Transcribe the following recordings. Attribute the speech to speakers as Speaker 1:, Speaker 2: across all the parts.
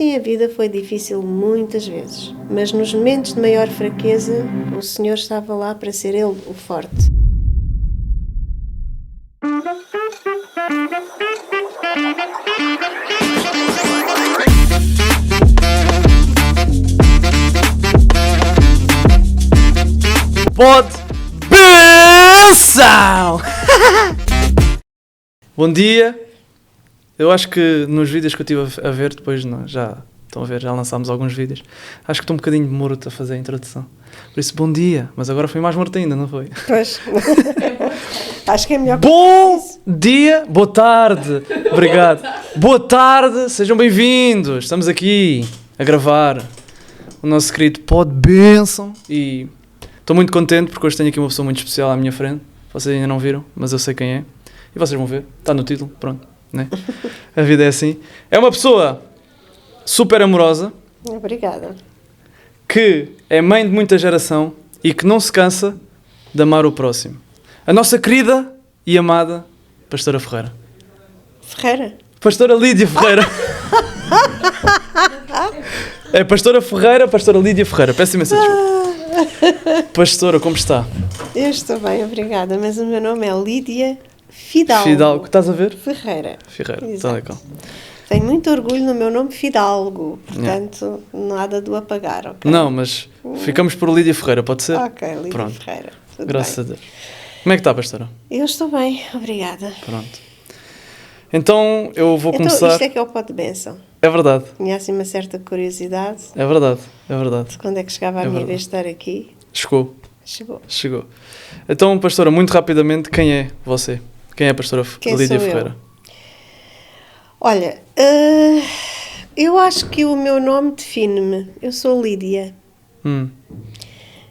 Speaker 1: Sim, a vida foi difícil muitas vezes, mas nos momentos de maior fraqueza, o Senhor estava lá para ser Ele o forte.
Speaker 2: Pode benção! Bom dia. Eu acho que nos vídeos que eu estive a ver, depois já estão a ver, já lançámos alguns vídeos. Acho que estou um bocadinho morto a fazer a introdução. Por isso, bom dia. Mas agora foi mais morto ainda, não foi?
Speaker 1: Pois. Acho que é melhor.
Speaker 2: Bom dia, boa tarde. Obrigado. Boa tarde, sejam bem-vindos. Estamos aqui a gravar o nosso querido Pod Benção e estou muito contente porque hoje tenho aqui uma pessoa muito especial à minha frente. Vocês ainda não viram, mas eu sei quem é. E vocês vão ver, está no título, pronto. Né? A vida é assim. É uma pessoa super amorosa.
Speaker 1: Obrigada.
Speaker 2: Que é mãe de muita geração e que não se cansa de amar o próximo. A nossa querida e amada Pastora Ferreira.
Speaker 1: Ferreira?
Speaker 2: Pastora Lídia Ferreira. É Pastora Ferreira, Pastora Lídia Ferreira. Peço imensa desculpa. Pastora, como está?
Speaker 1: Eu estou bem, obrigada, mas o meu nome é Lídia Fidalgo.
Speaker 2: Fidalgo, estás a ver?
Speaker 1: Ferreira.
Speaker 2: Está legal.
Speaker 1: Tenho muito orgulho no meu nome Fidalgo, portanto, nada do apagar, ok?
Speaker 2: Não, mas ficamos por Lídia Ferreira, pode ser?
Speaker 1: Ok, Lídia
Speaker 2: Pronto.
Speaker 1: Ferreira. Tudo
Speaker 2: Graças
Speaker 1: bem.
Speaker 2: a Deus. Como é que está, Pastora?
Speaker 1: Eu estou bem, obrigada.
Speaker 2: Pronto. Então, eu vou
Speaker 1: Então,
Speaker 2: começar...
Speaker 1: isto é que é o Pod Benção.
Speaker 2: É verdade.
Speaker 1: Tinha assim uma certa curiosidade.
Speaker 2: É verdade, é verdade.
Speaker 1: Quando é que chegava a minha vez de estar aqui?
Speaker 2: Chegou.
Speaker 1: Chegou.
Speaker 2: Então, Pastora, muito rapidamente, quem é você? Quem é a Pastora Lídia Ferreira?
Speaker 1: Olha, eu acho que o meu nome define-me. Eu sou Lídia.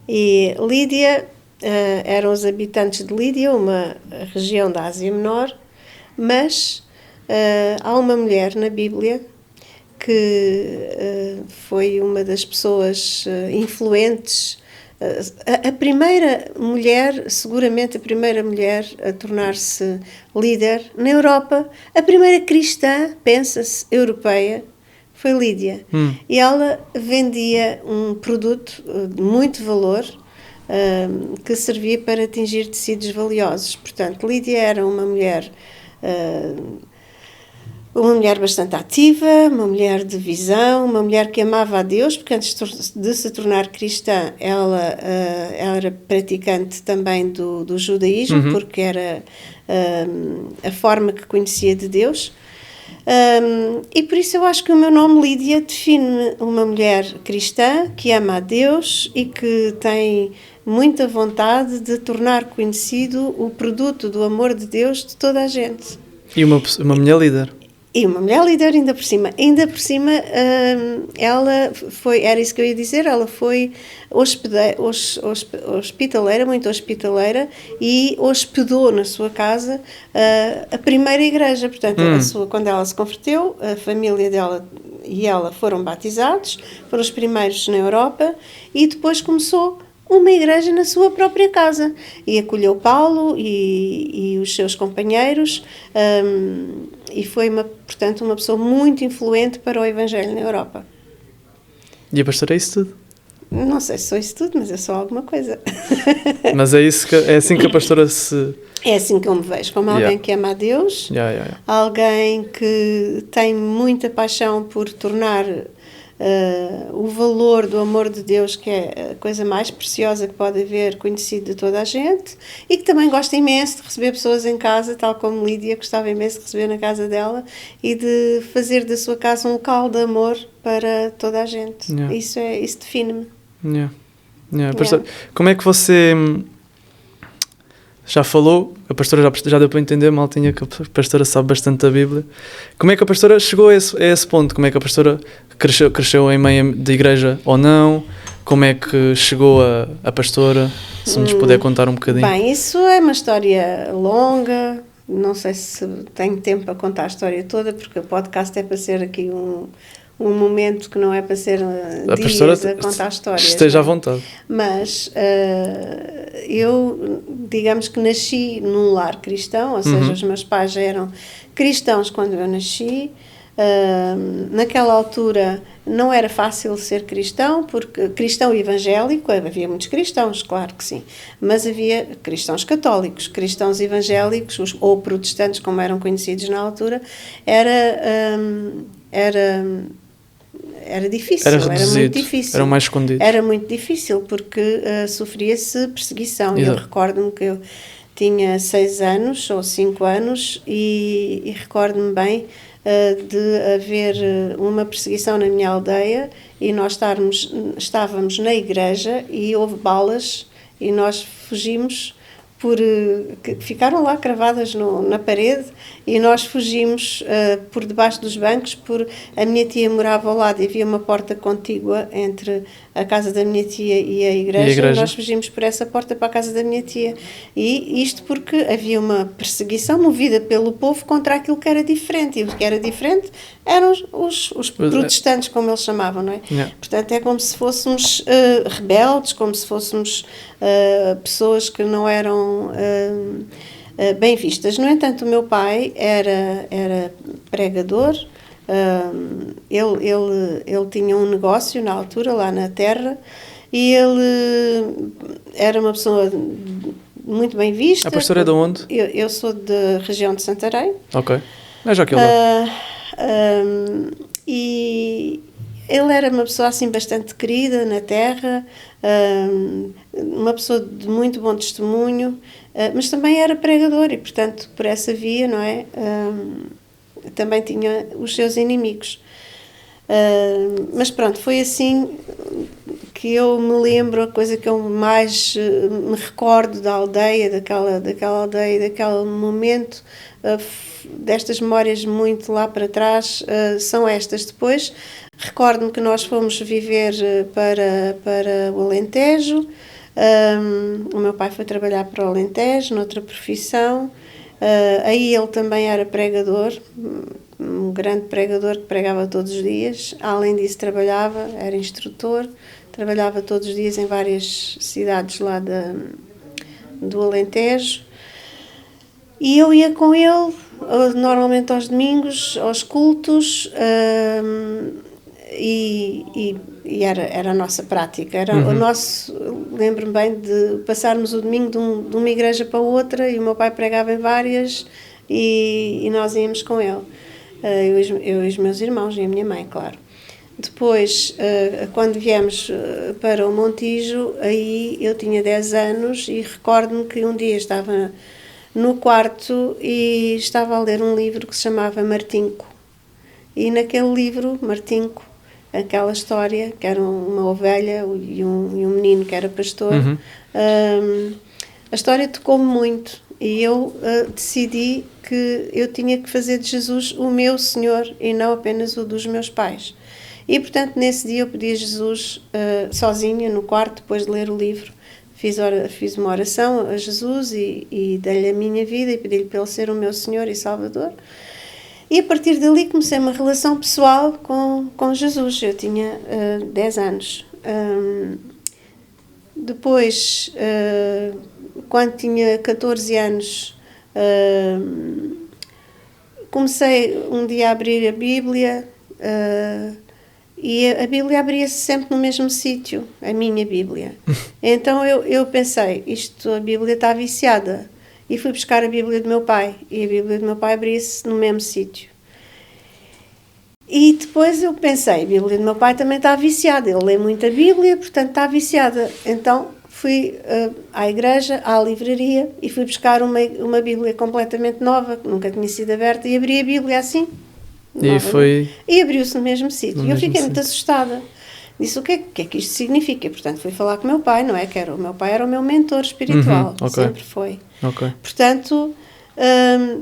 Speaker 1: E Lídia eram os habitantes de Lídia, uma região da Ásia Menor, mas há uma mulher na Bíblia que foi uma das pessoas influentes, a primeira mulher, seguramente a primeira mulher a tornar-se líder na Europa, a primeira cristã, pensa-se, europeia, foi Lídia. E ela vendia um produto de muito valor que servia para atingir tecidos valiosos. Portanto, Lídia era uma mulher bastante ativa, uma mulher de visão, uma mulher que amava a Deus, porque antes de se tornar cristã, ela era praticante também do judaísmo, porque era a forma que conhecia de Deus. E por isso eu acho que o meu nome Lídia define-me uma mulher cristã que ama a Deus e que tem muita vontade de tornar conhecido o produto do amor de Deus de toda a gente.
Speaker 2: E uma mulher líder.
Speaker 1: E uma mulher líder, ainda por cima, ela foi, era isso que eu ia dizer, ela foi hospitaleira, muito hospitaleira, e hospedou na sua casa a primeira igreja. Portanto, quando ela se converteu, a família dela e ela foram batizados, foram os primeiros na Europa, e depois começou uma igreja na sua própria casa, e acolheu Paulo e os seus companheiros, e foi, portanto, uma pessoa muito influente para o Evangelho na Europa.
Speaker 2: E a Pastora é isso tudo?
Speaker 1: Não sei se sou isso tudo, mas eu sou alguma coisa.
Speaker 2: Mas é assim que a Pastora se...
Speaker 1: É assim que eu me vejo, como alguém que ama a Deus, alguém que tem muita paixão por tornar o valor do amor de Deus, que é a coisa mais preciosa que pode haver, conhecido de toda a gente, e que também gosta imenso de receber pessoas em casa, tal como Lídia gostava imenso de receber na casa dela e de fazer da sua casa um local de amor para toda a gente. Isso define-me.
Speaker 2: Pastora, como é que você já falou, a Pastora já deu para entender, maltinha, que a Pastora sabe bastante da Bíblia. Como é que a Pastora chegou a esse ponto? Como é que a Pastora cresceu em meio de igreja ou não? Como é que chegou a Pastora? Se nos puder contar um bocadinho.
Speaker 1: Bem, isso é uma história longa, não sei se tenho tempo para contar a história toda, porque o podcast é para ser aqui um momento que não é para ser dias a contar histórias.
Speaker 2: Esteja à vontade.
Speaker 1: Mas eu, digamos que nasci num lar cristão, ou seja, os meus pais já eram cristãos quando eu nasci. Naquela altura não era fácil ser cristão, porque cristão evangélico, havia muitos cristãos, claro que sim, mas havia cristãos católicos, cristãos evangélicos, ou protestantes, como eram conhecidos na altura, era difícil,
Speaker 2: Era reduzido,
Speaker 1: era muito difícil.
Speaker 2: Eram mais escondidos.
Speaker 1: Era muito difícil, porque sofria-se perseguição.
Speaker 2: Exato.
Speaker 1: Eu recordo-me que eu tinha 6 anos ou 5 anos e recordo-me bem de haver uma perseguição na minha aldeia e nós estávamos na igreja e houve balas e nós fugimos que ficaram lá cravadas na parede e nós fugimos por debaixo dos bancos. A minha tia morava ao lado e havia uma porta contígua entre a casa da minha tia e a igreja. Nós fugimos por essa porta para a casa da minha tia, e isto porque havia uma perseguição movida pelo povo contra aquilo que era diferente, e o que era diferente eram os protestantes, como eles chamavam, não é?
Speaker 2: Yeah.
Speaker 1: Portanto, é como se fôssemos rebeldes, como se fôssemos pessoas que não eram bem vistas. No entanto, o meu pai era pregador. Ele tinha um negócio na altura lá na terra e ele era uma pessoa muito bem vista.
Speaker 2: A pastora é de onde?
Speaker 1: Eu sou da região de Santarém.
Speaker 2: Ok. É já que ele
Speaker 1: e ele era uma pessoa assim bastante querida na terra, uma pessoa de muito bom testemunho, mas também era pregador e, portanto, por essa via, não é? Também tinha os seus inimigos. Mas pronto, foi assim que eu me lembro, a coisa que eu mais me recordo da aldeia, daquela aldeia, daquele momento, destas memórias muito lá para trás, são estas. Depois, recordo-me que nós fomos viver para o Alentejo. O meu pai foi trabalhar para o Alentejo, noutra profissão. Aí ele também era pregador, um grande pregador que pregava todos os dias. Além disso, era instrutor, trabalhava todos os dias em várias cidades lá do Alentejo. E eu ia com ele, normalmente aos domingos, aos cultos, e era a nossa prática. Era o nosso. Lembro-me bem de passarmos o domingo de uma igreja para outra, e o meu pai pregava em várias, e nós íamos com ele. Eu e os meus irmãos e a minha mãe, claro. Depois, quando viemos para o Montijo, aí eu tinha 10 anos e recordo-me que um dia estava no quarto e estava a ler um livro que se chamava Martinco. E naquele livro, Martinco, aquela história, que era uma ovelha e um menino que era pastor, a história tocou-me muito. E eu decidi que eu tinha que fazer de Jesus o meu Senhor e não apenas o dos meus pais. E, portanto, nesse dia eu pedi a Jesus, sozinha, no quarto, depois de ler o livro, fiz uma oração a Jesus e dei-lhe a minha vida e pedi-lhe para ele ser o meu Senhor e Salvador. E a partir dali comecei uma relação pessoal com Jesus. Eu tinha 10 anos. Depois, quando tinha 14 anos, comecei um dia a abrir a Bíblia, e a Bíblia abria-se sempre no mesmo sítio, a minha Bíblia. Então eu pensei, a Bíblia está viciada. E fui buscar a Bíblia do meu pai, e a Bíblia do meu pai abria-se no mesmo sítio. E depois eu pensei, a Bíblia do meu pai também está viciada, ele lê muita Bíblia, portanto está viciada. Então fui à igreja, à livraria, e fui buscar uma Bíblia completamente nova, que nunca tinha sido aberta, e abri a Bíblia assim. E abriu-se no mesmo sítio. E eu fiquei muito assustada. Disse, o que é que isto significa? E, portanto, fui falar com o meu pai, não é? O meu pai era o meu mentor espiritual, sempre foi.
Speaker 2: Okay.
Speaker 1: Portanto,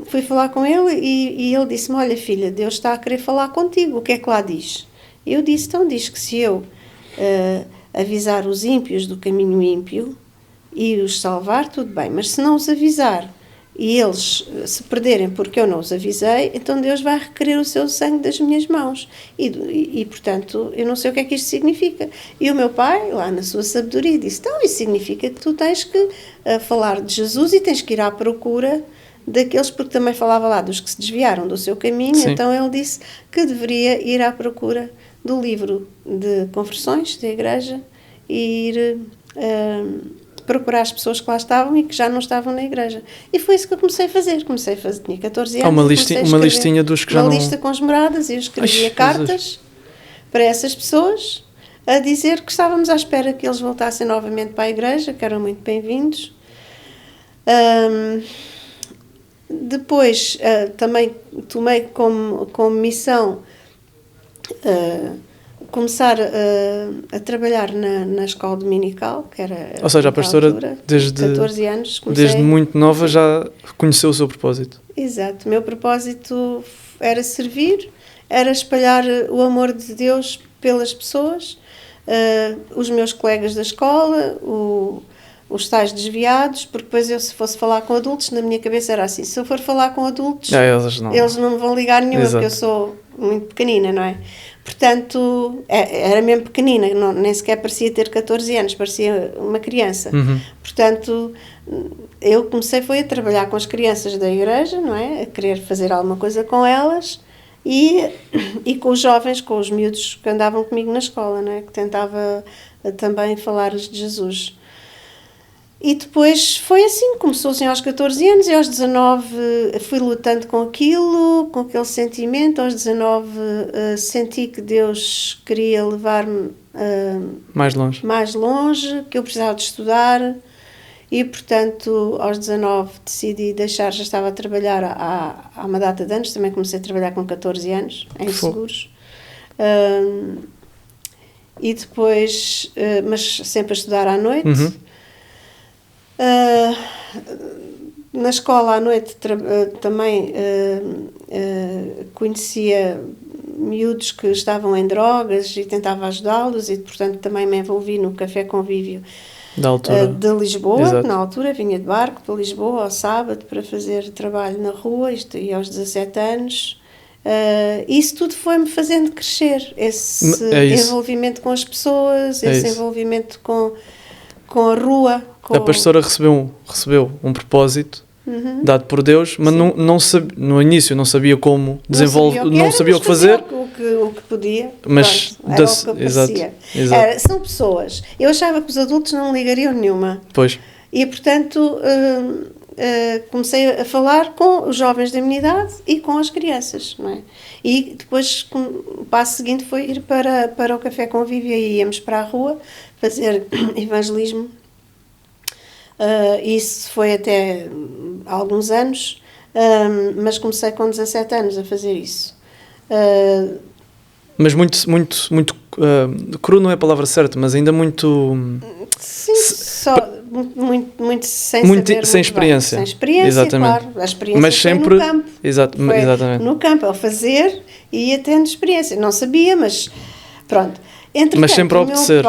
Speaker 1: fui falar com ele e ele disse-me, olha filha, Deus está a querer falar contigo, o que é que lá diz? E eu disse, então diz que se eu avisar os ímpios do caminho ímpio e os salvar, tudo bem, mas se não os avisar e eles se perderem porque eu não os avisei, então Deus vai requerer o seu sangue das minhas mãos. E portanto, eu não sei o que é que isto significa. E o meu pai, lá na sua sabedoria, disse, então, isso significa que tu tens que falar de Jesus e tens que ir à procura daqueles, porque também falava lá dos que se desviaram do seu caminho.
Speaker 2: Sim.
Speaker 1: Então ele disse que deveria ir à procura do livro de conversões da igreja e ir procurar as pessoas que lá estavam e que já não estavam na igreja. E foi isso que eu comecei a fazer. Tinha 14 anos.
Speaker 2: Uma listinha dos que já não...
Speaker 1: Uma lista com as moradas, e eu escrevia cartas para essas pessoas a dizer que estávamos à espera que eles voltassem novamente para a igreja, que eram muito bem-vindos. Depois também tomei como missão começar a trabalhar na escola dominical, que era...
Speaker 2: Ou seja, a pastora
Speaker 1: altura,
Speaker 2: desde
Speaker 1: 14 anos,
Speaker 2: desde muito nova já conheceu o seu propósito.
Speaker 1: Exato. O meu propósito era servir, era espalhar o amor de Deus pelas pessoas, os meus colegas da escola, os tais desviados, porque depois eu, se fosse falar com adultos, na minha cabeça era assim, se eu for falar com adultos, eles não me vão ligar nenhuma, porque eu sou muito pequenina, não é? Portanto, era mesmo pequenina, nem sequer parecia ter 14 anos, parecia uma criança. Portanto, eu comecei a trabalhar com as crianças da igreja, não é? A querer fazer alguma coisa com elas e com os jovens, com os miúdos que andavam comigo na escola, não é? Que tentava também falar-lhes de Jesus. E depois foi assim, começou assim aos 14 anos e aos 19 fui lutando com aquilo, com aquele sentimento. Aos 19 senti que Deus queria levar-me mais longe, que eu precisava de estudar e, portanto, aos 19 decidi deixar, já estava a trabalhar há uma data de anos, também comecei a trabalhar com 14 anos, em seguros. E depois, mas sempre a estudar à noite. Na escola à noite também conhecia miúdos que estavam em drogas e tentava ajudá-los e, portanto, também me envolvi no Café Convívio de Lisboa. Exato. Na altura vinha de barco de Lisboa ao sábado para fazer trabalho na rua, isto e aos 17 anos. Isso tudo foi-me fazendo crescer, esse envolvimento com as pessoas, esse envolvimento com a rua.
Speaker 2: A pastora recebeu um propósito dado por Deus, mas no início não sabia como desenvolver, não sabia o que fazer.
Speaker 1: O que podia,
Speaker 2: mas
Speaker 1: pronto, era o que parecia. São pessoas. Eu achava que os adultos não ligariam nenhuma.
Speaker 2: Pois.
Speaker 1: E, portanto, comecei a falar com os jovens da minha idade e com as crianças, não é? E depois o passo seguinte foi ir para o Café Convívio e íamos para a rua fazer evangelismo. Isso foi até há alguns anos, mas comecei com 17 anos a fazer isso.
Speaker 2: Mas muito cru não é a palavra certa, mas ainda muito...
Speaker 1: Sim, muito sem saber,
Speaker 2: sem experiência.
Speaker 1: Sem experiência,
Speaker 2: exatamente.
Speaker 1: Claro. A experiência
Speaker 2: mas
Speaker 1: foi
Speaker 2: sempre,
Speaker 1: no campo.
Speaker 2: Exatamente.
Speaker 1: No campo, ao fazer e ia tendo experiência. Não sabia, mas pronto. Entretanto,
Speaker 2: mas sempre a obedecer.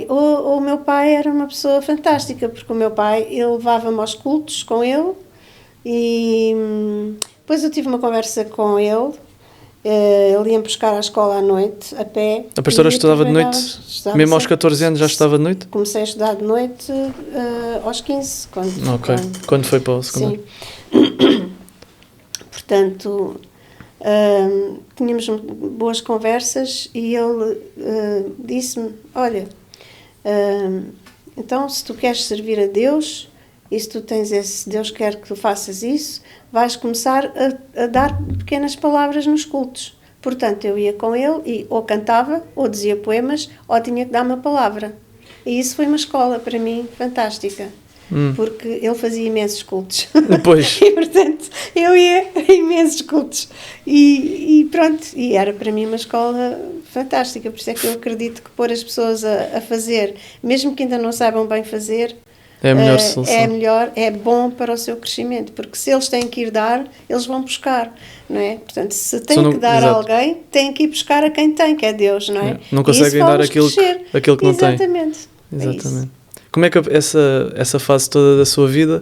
Speaker 1: O meu pai era uma pessoa fantástica, porque o meu pai, ele levava-me aos cultos com ele e depois eu tive uma conversa com ele. Ele ia buscar à escola à noite, a pé.
Speaker 2: A pastora estudava de noite? Mesmo aos 14 anos já estudava de noite?
Speaker 1: Comecei a estudar de noite aos 15.
Speaker 2: Quando foi para o secundário?
Speaker 1: Sim. Portanto... tínhamos boas conversas e ele disse-me, olha, então se tu queres servir a Deus e se tu tens esse Deus quer que tu faças isso, vais começar a dar pequenas palavras nos cultos. Portanto, eu ia com ele e ou cantava, ou dizia poemas, ou tinha que dar uma palavra. E isso foi uma escola para mim fantástica. Porque ele fazia imensos cultos.
Speaker 2: Pois.
Speaker 1: E, portanto, eu ia a imensos cultos. E pronto, e era para mim uma escola fantástica. Por isso é que eu acredito que pôr as pessoas a fazer, mesmo que ainda não saibam bem fazer,
Speaker 2: é a melhor solução.
Speaker 1: É bom para o seu crescimento. Porque se eles têm que ir dar, eles vão buscar, não é? Portanto, se tem que dar a alguém, tem que ir buscar a quem tem, que é Deus, não é?
Speaker 2: Não conseguem dar aquilo que não têm.
Speaker 1: Exatamente.
Speaker 2: Como é que essa fase toda da sua vida,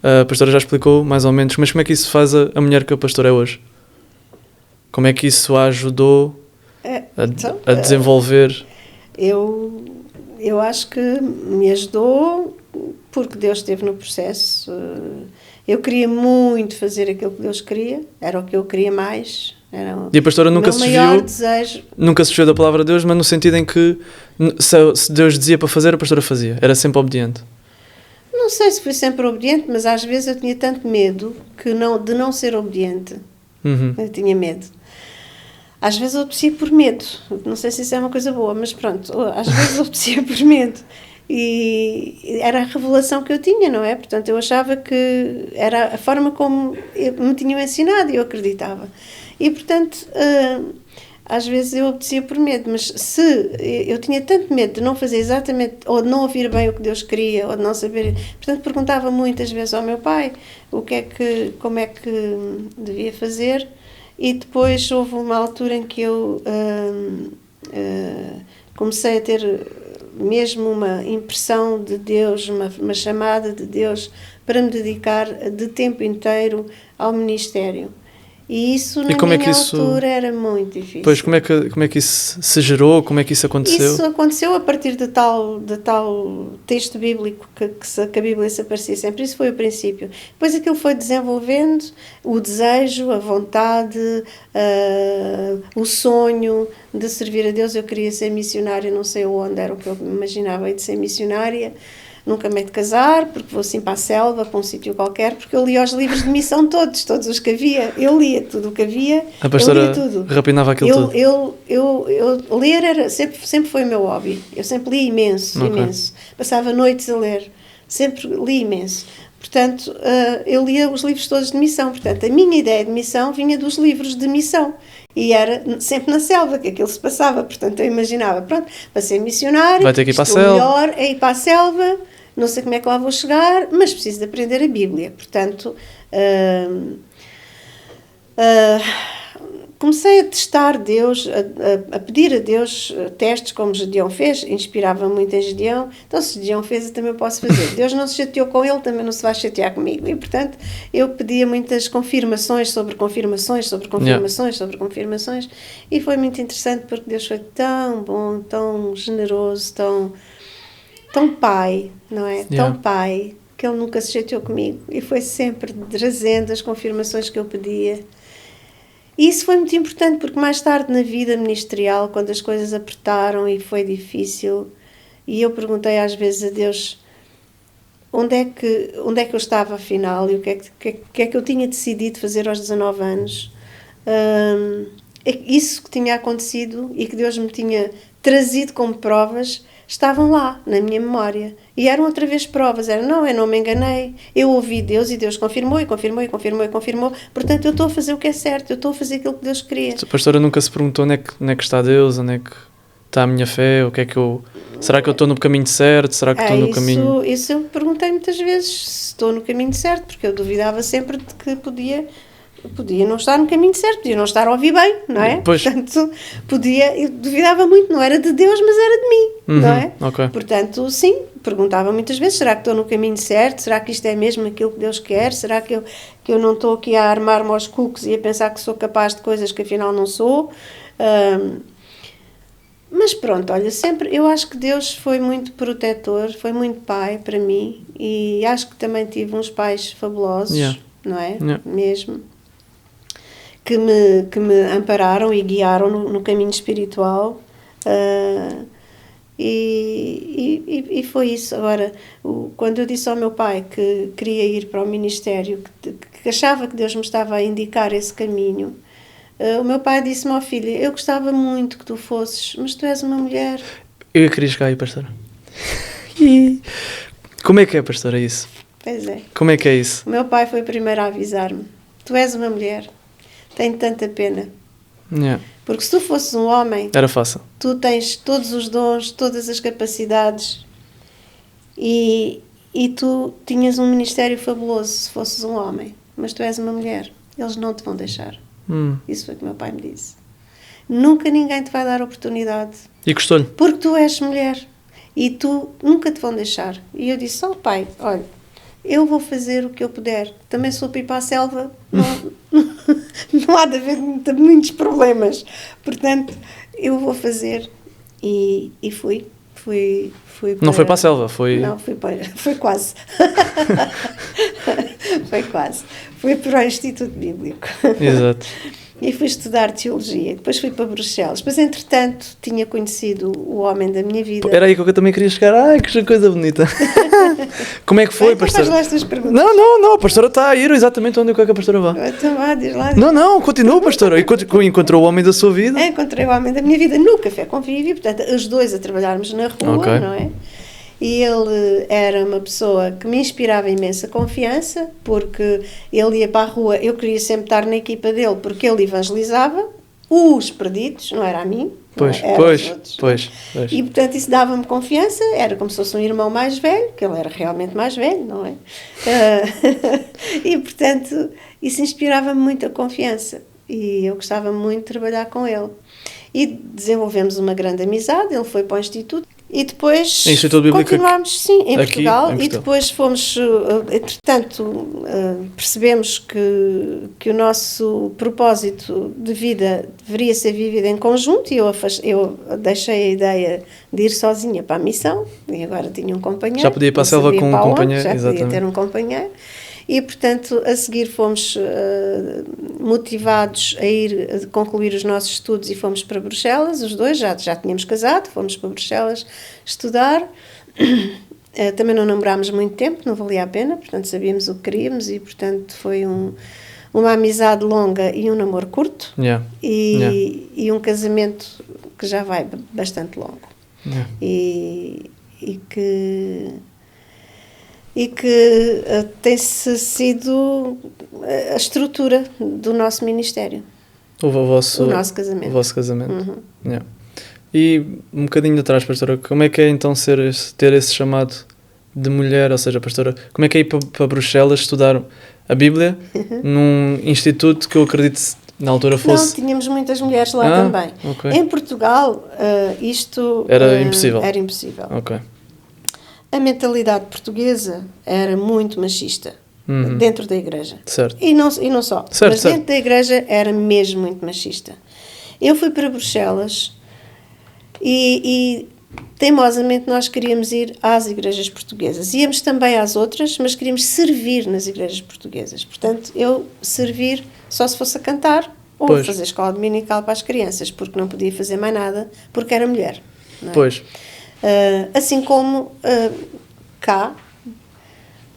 Speaker 2: a pastora já explicou mais ou menos, mas como é que isso faz a mulher que a pastora é hoje? Como é que isso a ajudou a desenvolver?
Speaker 1: Eu acho que me ajudou porque Deus esteve no processo Eu queria muito fazer aquilo que Deus queria, era o que eu queria mais. Era
Speaker 2: E a pastora
Speaker 1: o
Speaker 2: nunca
Speaker 1: meu
Speaker 2: se
Speaker 1: maior
Speaker 2: desviou,
Speaker 1: desejo.
Speaker 2: nunca se desviou da palavra de Deus, mas no sentido em que se Deus dizia para fazer, a pastora fazia. Era sempre obediente.
Speaker 1: Não sei se fui sempre obediente, mas às vezes eu tinha tanto medo de não ser obediente.
Speaker 2: Uhum.
Speaker 1: Eu tinha medo. Às vezes obedecia por medo. Não sei se isso é uma coisa boa, mas pronto, às vezes obedecia por medo. E era a revelação que eu tinha, não é? Portanto, eu achava que era a forma como me tinham ensinado e eu acreditava. E, portanto, às vezes eu obedecia por medo, mas se eu tinha tanto medo de não fazer exatamente, ou de não ouvir bem o que Deus queria, ou de não saber, portanto, perguntava muitas vezes ao meu pai como é que devia fazer, e depois houve uma altura em que eu comecei a ter mesmo uma impressão de Deus, uma chamada de Deus para me dedicar de tempo inteiro ao ministério. E isso na minha altura era muito difícil.
Speaker 2: Pois, como é que isso se gerou? Como é que isso aconteceu?
Speaker 1: Isso aconteceu a partir de tal texto bíblico que a Bíblia se aparecia sempre. Isso foi o princípio. Depois aquilo foi desenvolvendo, o desejo, a vontade, o sonho de servir a Deus. Eu queria ser missionária, não sei onde, era o que eu me imaginava de ser missionária. Nunca me hei de casar, porque vou assim para a selva, para um sítio qualquer, porque eu lia os livros de missão todos os que havia. Eu lia tudo o que havia,
Speaker 2: a pastora
Speaker 1: eu lia tudo.
Speaker 2: rapinava aquilo tudo.
Speaker 1: Eu ler sempre foi o meu hobby. Eu sempre li imenso. Passava noites a ler. Sempre li imenso. Portanto, eu lia os livros todos de missão. Portanto, a minha ideia de missão vinha dos livros de missão. E era sempre na selva que aquilo se passava. Portanto, eu imaginava, pronto, para ser missionário,
Speaker 2: vai ter que ir para a
Speaker 1: o
Speaker 2: selva.
Speaker 1: melhor é ir para a selva, não sei como é que lá vou chegar, mas preciso de aprender a Bíblia. Portanto, comecei a testar Deus, a pedir a Deus testes, como Gedeão fez, inspirava muito em Gedeão. Então, se Gedeão fez, eu também posso fazer. Deus não se chateou com ele, também não se vai chatear comigo. E, portanto, eu pedia muitas confirmações sobre confirmações, sobre confirmações, sobre confirmações. E foi muito interessante, porque Deus foi tão bom, tão generoso, tão pai, não é? Tão pai, que ele nunca se chateou comigo. E foi sempre trazendo as confirmações que eu pedia. E isso foi muito importante, porque mais tarde na vida ministerial, quando as coisas apertaram e foi difícil, e eu perguntei às vezes a Deus onde é que eu estava afinal e o que é que eu tinha decidido fazer aos 19 anos. Isso que tinha acontecido e que Deus me tinha trazido como provas, estavam lá, na minha memória. E eram outra vez provas. Eu não me enganei. Eu ouvi Deus e Deus confirmou e confirmou e confirmou e confirmou. Portanto, eu estou a fazer o que é certo. Eu estou a fazer aquilo que Deus queria.
Speaker 2: A pastora nunca se perguntou onde é que está Deus, onde é que está a minha fé, o que é que eu... Será que eu estou no caminho certo? Será que estou no caminho...
Speaker 1: Isso eu perguntei muitas vezes, se estou no caminho certo, porque eu duvidava sempre de que podia não estar no caminho certo, podia não estar a ouvir bem, não é?
Speaker 2: Pois.
Speaker 1: Portanto, eu duvidava muito, não era de Deus, mas era de mim, não é?
Speaker 2: Okay.
Speaker 1: Portanto, sim, perguntava muitas vezes, será que estou no caminho certo? Será que isto é mesmo aquilo que Deus quer? Será que eu não estou aqui a armar-me aos cucos e a pensar que sou capaz de coisas que afinal não sou? Mas pronto, olha, sempre, eu acho que Deus foi muito protetor, foi muito pai para mim, e acho que também tive uns pais fabulosos, não é? Mesmo. Que me ampararam e guiaram no caminho espiritual, e foi isso. Agora, quando eu disse ao meu pai que queria ir para o ministério, que achava que Deus me estava a indicar esse caminho, o meu pai disse-me: filha, eu gostava muito que tu fosses, mas tu és uma mulher.
Speaker 2: Eu queria chegar aí, pastora. Como é que é, pastora, isso?
Speaker 1: Pois é.
Speaker 2: Como é que é isso?
Speaker 1: O meu pai foi o primeiro a avisar-me: tu és uma mulher. Tenho tanta pena. Porque se tu fosses um homem...
Speaker 2: Era fácil.
Speaker 1: Tu tens todos os dons, todas as capacidades e tu tinhas um ministério fabuloso se fosses um homem. Mas tu és uma mulher. Eles não te vão deixar. Isso foi o que meu pai me disse. Nunca ninguém te vai dar oportunidade.
Speaker 2: E gostou-lhe?
Speaker 1: Porque tu és mulher. E tu nunca te vão deixar. E eu disse: pai, olha, eu vou fazer o que eu puder. Também sou para ir para a selva, não há de haver muitos problemas. Portanto, eu vou fazer. E fui. Fui
Speaker 2: Não foi para a selva, foi...
Speaker 1: Não, foi quase. Foi quase. Fui para o Instituto Bíblico.
Speaker 2: Exato.
Speaker 1: E fui estudar teologia. Depois fui para Bruxelas. Depois, entretanto, tinha conhecido o homem da minha vida.
Speaker 2: Era aí que eu também queria chegar. Ai, que coisa bonita. Como é que foi, pastora?
Speaker 1: Faz lá as tuas perguntas.
Speaker 2: Não, a pastora está a ir exatamente onde eu quero que a pastora vá.
Speaker 1: Então vá, diz lá.
Speaker 2: Não, continua, pastora. Encontrou o homem da sua vida?
Speaker 1: Encontrei o homem da minha vida no Café Convívio, portanto, os dois a trabalharmos na rua,
Speaker 2: Ok.
Speaker 1: não é? E ele era uma pessoa que me inspirava imensa confiança, porque ele ia para a rua, eu queria sempre estar na equipa dele, porque ele evangelizava os perdidos, não era a mim,
Speaker 2: Pois.
Speaker 1: E, portanto, isso dava-me confiança, era como se fosse um irmão mais velho, que ele era realmente mais velho, não é? E, portanto, isso inspirava-me muita confiança e eu gostava muito de trabalhar com ele. E desenvolvemos uma grande amizade, ele foi para o Instituto e depois continuámos, sim, em Portugal, e depois fomos, entretanto, percebemos que o nosso propósito de vida deveria ser vivido em conjunto e eu deixei a ideia de ir sozinha para a missão e agora tinha um companheiro.
Speaker 2: Já podia ir para a selva com um companheiro,
Speaker 1: já
Speaker 2: exatamente.
Speaker 1: podia ter um companheiro. E, portanto, a seguir fomos motivados a concluir os nossos estudos e fomos para Bruxelas, os dois, já tínhamos casado, fomos para Bruxelas estudar. Também não namorámos muito tempo, não valia a pena, portanto sabíamos o que queríamos e, portanto, foi uma amizade longa e um namoro curto e um casamento que já vai bastante longo. E que tem-se sido a estrutura do nosso ministério.
Speaker 2: O nosso
Speaker 1: casamento.
Speaker 2: O vosso casamento. Uhum. E um bocadinho atrás, pastora, como é que é então ter esse chamado de mulher, ou seja, pastora, como é que é ir para Bruxelas estudar a Bíblia num instituto que eu acredito na altura fosse...
Speaker 1: Não, tínhamos muitas mulheres lá também.
Speaker 2: Okay.
Speaker 1: Em Portugal, isto
Speaker 2: era impossível.
Speaker 1: Era impossível.
Speaker 2: Ok.
Speaker 1: A mentalidade portuguesa era muito machista dentro da igreja.
Speaker 2: Certo.
Speaker 1: E não só.
Speaker 2: Certo,
Speaker 1: mas dentro da igreja era mesmo muito machista. Eu fui para Bruxelas e teimosamente nós queríamos ir às igrejas portuguesas. Íamos também às outras, mas queríamos servir nas igrejas portuguesas. Portanto, eu servir só se fosse a cantar ou a fazer escola dominical para as crianças, porque não podia fazer mais nada, porque era mulher. Não é?
Speaker 2: Pois.
Speaker 1: Assim como cá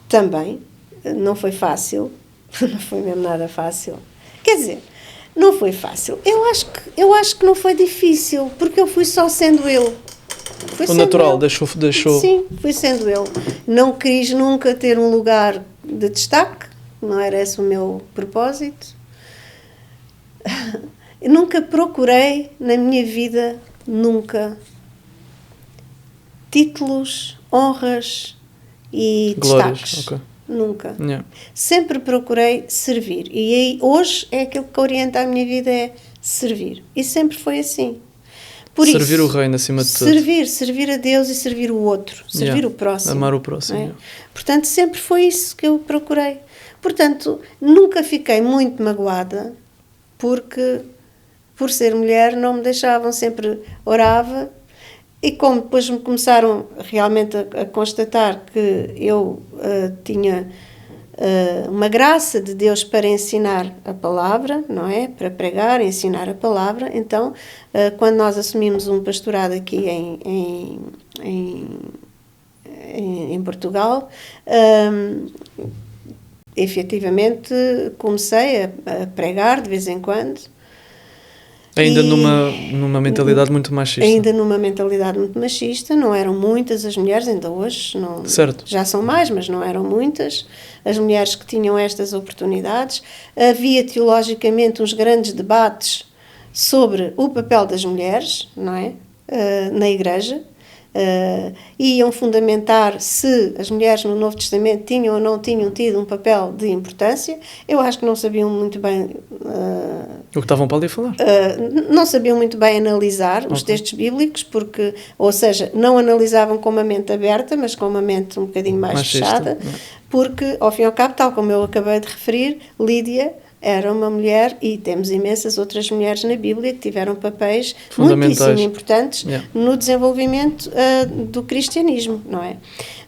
Speaker 1: também não foi fácil, não foi mesmo nada fácil. Quer dizer, não foi fácil. Eu acho que não foi difícil, porque eu fui só sendo eu.
Speaker 2: O natural, deixou.
Speaker 1: Sim, fui sendo eu. Não quis nunca ter um lugar de destaque, não era esse o meu propósito. Eu nunca procurei na minha vida, títulos, honras e
Speaker 2: glórias,
Speaker 1: destaques.
Speaker 2: okay.
Speaker 1: Nunca. Sempre procurei servir. E aí, hoje é aquilo que orienta a minha vida, é servir. E sempre foi assim.
Speaker 2: Servir o reino acima de tudo.
Speaker 1: Servir a Deus e servir o outro. Servir o próximo.
Speaker 2: Amar o próximo.
Speaker 1: É? Portanto, sempre foi isso que eu procurei. Portanto, nunca fiquei muito magoada porque, por ser mulher, não me deixavam, sempre orava. E como depois me começaram realmente a constatar que eu tinha uma graça de Deus para ensinar a palavra, não é? Para pregar, ensinar a palavra. Então, quando nós assumimos um pastorado aqui em Portugal, efetivamente comecei a pregar de vez em quando.
Speaker 2: Ainda numa mentalidade muito machista.
Speaker 1: Ainda numa mentalidade muito machista, não eram muitas as mulheres, ainda hoje
Speaker 2: certo.
Speaker 1: Já são mais, mas não eram muitas as mulheres que tinham estas oportunidades. Havia teologicamente uns grandes debates sobre o papel das mulheres, não é? Na igreja. Iam fundamentar se as mulheres no Novo Testamento tinham ou não tinham tido um papel de importância. Eu acho que não sabiam muito bem...
Speaker 2: o que estavam para ali a falar?
Speaker 1: Não sabiam muito bem analisar os textos bíblicos, porque, ou seja, não analisavam com uma mente aberta, mas com uma mente um bocadinho mais fechada, porque, ao fim e ao cabo, tal como eu acabei de referir, Lídia era uma mulher, e temos imensas outras mulheres na Bíblia que tiveram papéis
Speaker 2: fundamentais,
Speaker 1: muitíssimo importantes
Speaker 2: yeah,
Speaker 1: no desenvolvimento do cristianismo, não é?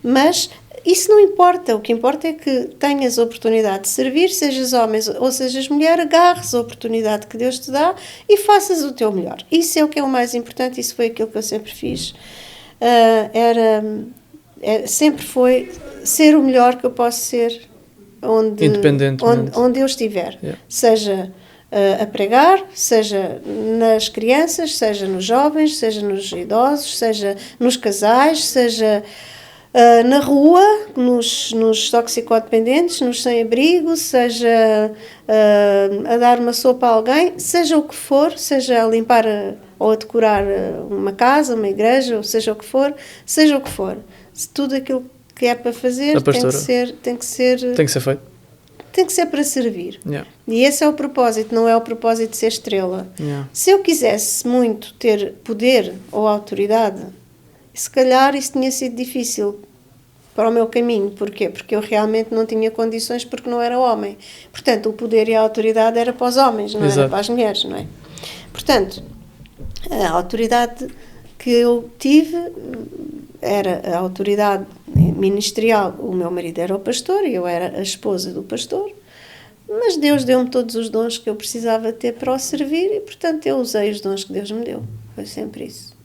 Speaker 1: Mas isso não importa, o que importa é que tenhas a oportunidade de servir, sejas homem ou sejas mulher, agarres a oportunidade que Deus te dá e faças o teu melhor. Isso é o que é o mais importante, isso foi aquilo que eu sempre fiz. Sempre foi ser o melhor que eu posso ser onde eu estiver.
Speaker 2: Yeah.
Speaker 1: Seja a pregar, seja nas crianças, seja nos jovens, seja nos idosos, seja nos casais, seja na rua, nos toxicodependentes, nos sem-abrigo, seja a dar uma sopa a alguém, seja o que for, seja a limpar ou a decorar uma casa, uma igreja, ou seja o que for, se tudo aquilo que é para fazer tem que ser
Speaker 2: feito.
Speaker 1: Tem que ser para servir.
Speaker 2: Yeah.
Speaker 1: E esse é o propósito, não é o propósito de ser estrela.
Speaker 2: Yeah.
Speaker 1: Se eu quisesse muito ter poder ou autoridade, se calhar isso tinha sido difícil para o meu caminho. Porquê? Porque eu realmente não tinha condições, porque não era homem. Portanto, o poder e a autoridade era para os homens, não
Speaker 2: Exato.
Speaker 1: era para as mulheres, não é? Portanto, a autoridade que eu tive era a autoridade ministerial. O meu marido era o pastor e eu era a esposa do pastor, mas Deus deu-me todos os dons que eu precisava ter para o servir e, portanto, eu usei os dons que Deus me deu. Foi sempre isso.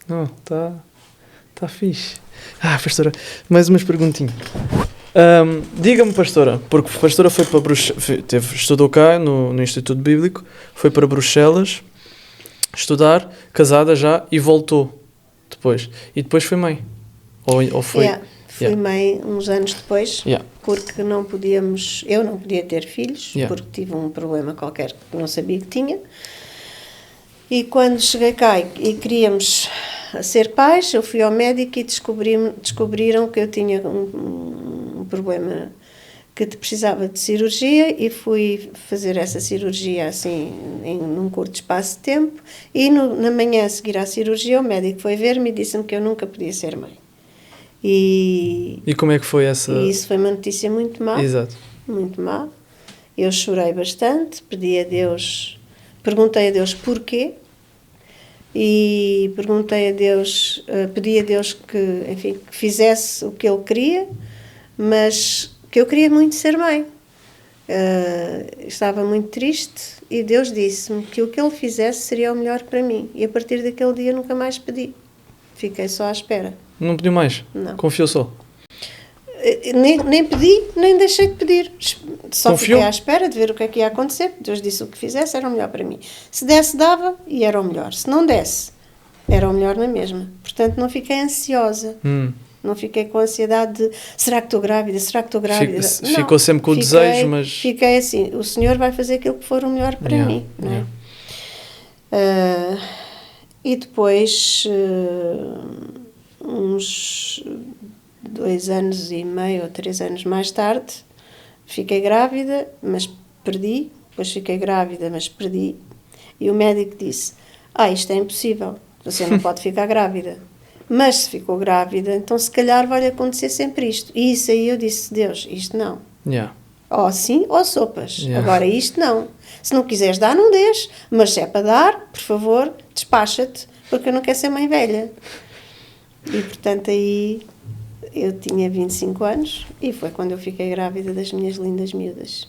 Speaker 2: Não, tá fixe. Pastora, mais umas perguntinhas. Diga-me, pastora, porque a pastora foi para estudou cá no Instituto Bíblico, foi para Bruxelas estudar, casada já, e voltou depois. E depois foi mãe? Ou foi?
Speaker 1: Fui mãe uns anos depois,
Speaker 2: Yeah.
Speaker 1: porque eu não podia ter filhos,
Speaker 2: Yeah.
Speaker 1: porque tive um problema qualquer que não sabia que tinha. E quando cheguei cá e queríamos ser pais, eu fui ao médico e descobriram que eu tinha um problema que precisava de cirurgia e fui fazer essa cirurgia assim num curto espaço de tempo e na manhã a seguir à cirurgia o médico foi ver-me e disse-me que eu nunca podia ser mãe. E
Speaker 2: como é que foi essa...
Speaker 1: E isso foi uma notícia muito má.
Speaker 2: Exato.
Speaker 1: Muito má. Eu chorei bastante, perguntei a Deus porquê e pedi a Deus que, enfim, que fizesse o que Ele queria, mas que eu queria muito ser mãe. Estava muito triste e Deus disse-me que o que Ele fizesse seria o melhor para mim. E a partir daquele dia nunca mais pedi. Fiquei só à espera.
Speaker 2: Não pediu mais?
Speaker 1: Não.
Speaker 2: Confiou só?
Speaker 1: Nem pedi, nem deixei de pedir. Só
Speaker 2: Confiou?
Speaker 1: Fiquei à espera de ver o que é que ia acontecer. Deus disse o que fizesse era o melhor para mim. Se desse, dava e era o melhor. Se não desse, era o melhor na mesma. Portanto, não fiquei ansiosa. Não fiquei com ansiedade de será que estou grávida? Será que estou grávida?
Speaker 2: Ficou sempre com o desejo, mas...
Speaker 1: Fiquei assim, o Senhor vai fazer aquilo que for o melhor para mim. Não é? E depois, uns 2 anos e meio ou 3 anos mais tarde, fiquei grávida, mas perdi. Depois fiquei grávida, mas perdi. E o médico disse, isto é impossível, você não pode ficar grávida. Mas se ficou grávida, então se calhar vai acontecer sempre isto. E isso aí eu disse, Deus, isto não. Ou sim, ou sopas. Agora isto não. Se não quiseres dar, não dês. Mas se é para dar, por favor, despacha-te, porque eu não quero ser mãe velha. E portanto aí eu tinha 25 anos e foi quando eu fiquei grávida das minhas lindas miúdas.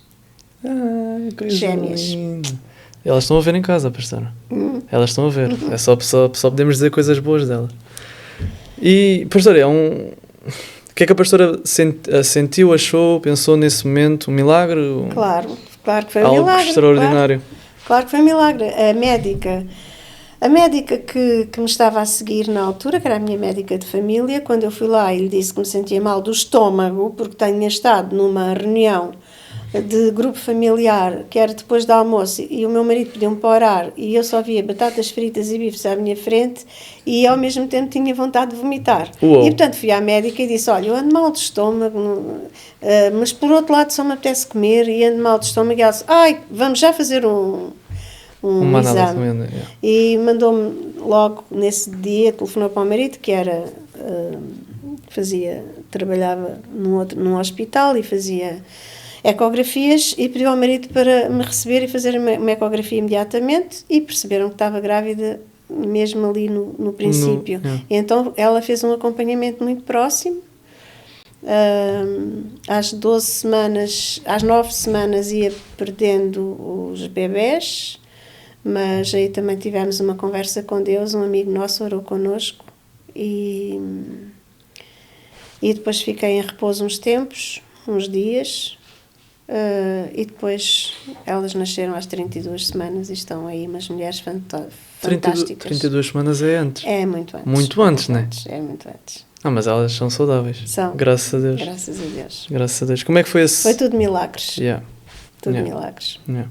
Speaker 1: Gêmeas.
Speaker 2: Elas estão a ver em casa, pastora. Elas estão a ver. É só podemos dizer coisas boas delas. E, pastora, o que é que a pastora sentiu, achou, pensou nesse momento? Um milagre?
Speaker 1: Claro que foi um
Speaker 2: algo
Speaker 1: milagre.
Speaker 2: Extraordinário.
Speaker 1: Claro que foi um milagre. A médica que me estava a seguir na altura, que era a minha médica de família, quando eu fui lá e lhe disse que me sentia mal do estômago, porque tinha estado numa reunião de grupo familiar, que era depois do almoço, e o meu marido pediu-me para orar, e eu só via batatas fritas e bifes à minha frente, e ao mesmo tempo tinha vontade de vomitar.
Speaker 2: Uou.
Speaker 1: E portanto fui à médica e disse, olha, eu ando mal de estômago, mas por outro lado só me apetece comer, e ando mal de estômago, e ela disse, vamos já fazer um exame. E mandou-me logo nesse dia, telefonou para o marido, que era, trabalhava num hospital e ecografias e pediu ao marido para me receber e fazer uma ecografia imediatamente e perceberam que estava grávida mesmo ali no princípio. E então ela fez um acompanhamento muito próximo. Às 12 semanas, às 9 semanas ia perdendo os bebés, mas aí também tivemos uma conversa com Deus, um amigo nosso orou connosco e depois fiquei em repouso uns tempos, uns dias, e depois elas nasceram às 32 semanas e estão aí umas mulheres fantásticas.
Speaker 2: 32 semanas é antes?
Speaker 1: É muito antes.
Speaker 2: Muito antes, não é?
Speaker 1: É muito antes.
Speaker 2: Mas elas são saudáveis.
Speaker 1: São.
Speaker 2: Graças a Deus.
Speaker 1: Graças a Deus.
Speaker 2: Graças a Deus. Como é que foi esse...
Speaker 1: Foi tudo milagres. Tudo
Speaker 2: Yeah.
Speaker 1: milagres.
Speaker 2: Yeah.